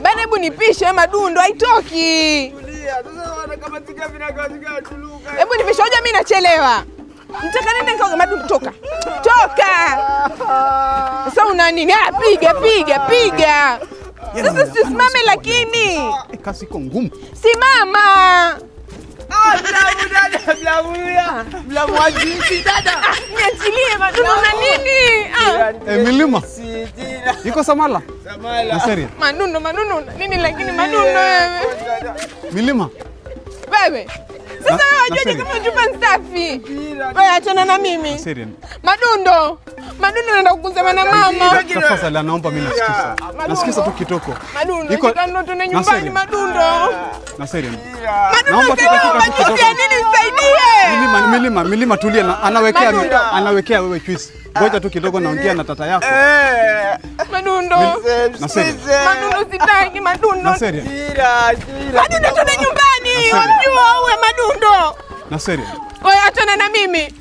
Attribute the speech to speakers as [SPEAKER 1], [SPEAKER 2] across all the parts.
[SPEAKER 1] Bana hebu nipishe Madundo haitoki.
[SPEAKER 2] Tulia. Sasa wana kama tika vinagawa tuluka.
[SPEAKER 1] Hebu nipishe hoja mimi nachelewa. Nitaka nenda nikaoge Madundo toka. Toka. Sasa una nini? Piga. Sasa usimame lakini.
[SPEAKER 3] Kasi iko ngumu.
[SPEAKER 1] Simama.
[SPEAKER 2] Blamu ajisi dada.
[SPEAKER 1] Niachilie Madundo na nini?
[SPEAKER 3] Milima. Iko Samala.
[SPEAKER 2] Samala.
[SPEAKER 3] Naseri.
[SPEAKER 1] Madundo nini lakini Madundo wewe.
[SPEAKER 3] Milima.
[SPEAKER 1] Wewe. Sasa wewe wajuaje kama chupa safi? Wewe achana na mimi.
[SPEAKER 3] Naseri.
[SPEAKER 1] Madundo anaenda kukusema na mama.
[SPEAKER 3] Tafadhali naomba mimi nasikiza. Nasikiza tu kitoko.
[SPEAKER 1] Madundo ndio tuna nyumbani Madundo.
[SPEAKER 3] Naseri.
[SPEAKER 1] Naomba tu kitoko. Nini nisaidie?
[SPEAKER 3] Milima tulia, anawekea wewe juice. Ngoja tu kidogo naongea na tata yako.
[SPEAKER 1] Madundo.
[SPEAKER 3] Naseri.
[SPEAKER 1] Madundo sitaki Madundo.
[SPEAKER 3] Naseri.
[SPEAKER 1] Madundo tuna nyumbani. Unajua uwe Madundo.
[SPEAKER 3] Naseri.
[SPEAKER 1] Wewe achana na mimi.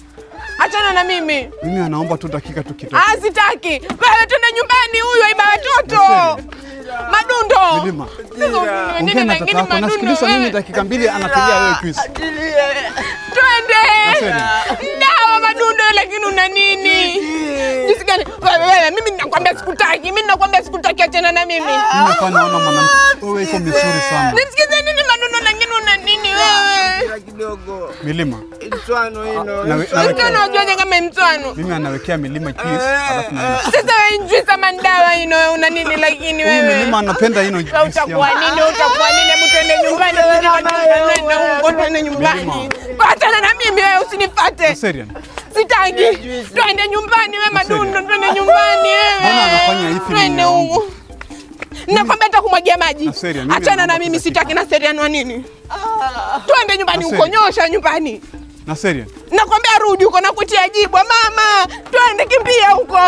[SPEAKER 3] Mimi anaomba tu dakika tu kidogo.
[SPEAKER 1] Sitaki. Wewe tuna nyumbani huyu aiba watoto. Madundo.
[SPEAKER 3] Milima. Ongea na tata yako, nasikiliza mimi dakika 2 anatilia wewe juice.
[SPEAKER 1] Twende. Dawa Madundo lakini una nini? Jinsi gani? Wewe mimi ninakwambia sikutaki achana na mimi.
[SPEAKER 3] Mimi naona mwanamke wewe iko mzuri sana.
[SPEAKER 1] Nisikize nini Madundo lakini una nini wewe?
[SPEAKER 2] Kidogo.
[SPEAKER 3] Milima.
[SPEAKER 2] Mtwano hino.
[SPEAKER 1] Mtwano unajua kama mtwano.
[SPEAKER 3] Mimi anawekea Milima juice alafu na.
[SPEAKER 1] Sasa wewe juice ama dawa hino una nini lakini wewe?
[SPEAKER 3] Milima anapenda hino juice.
[SPEAKER 1] Utakuwa nini? Hebu twende nyumbani. Twende nyumbani. Achana na mimi wewe usinifuate.
[SPEAKER 3] Serious.
[SPEAKER 1] Sitaki. Twende nyumbani wewe Madundo, twende nyumbani wewe.
[SPEAKER 3] Mbona anafanya hivi?
[SPEAKER 1] Twende huko. Nakwambia nitakumwagia maji. Achana na mimi sitaki na Serian wa nini? Twende nyumbani huko, nyosha nyumbani.
[SPEAKER 3] Na Serian.
[SPEAKER 1] Nakwambia rudi huko nakutia jibu mama. Twende kimbia huko.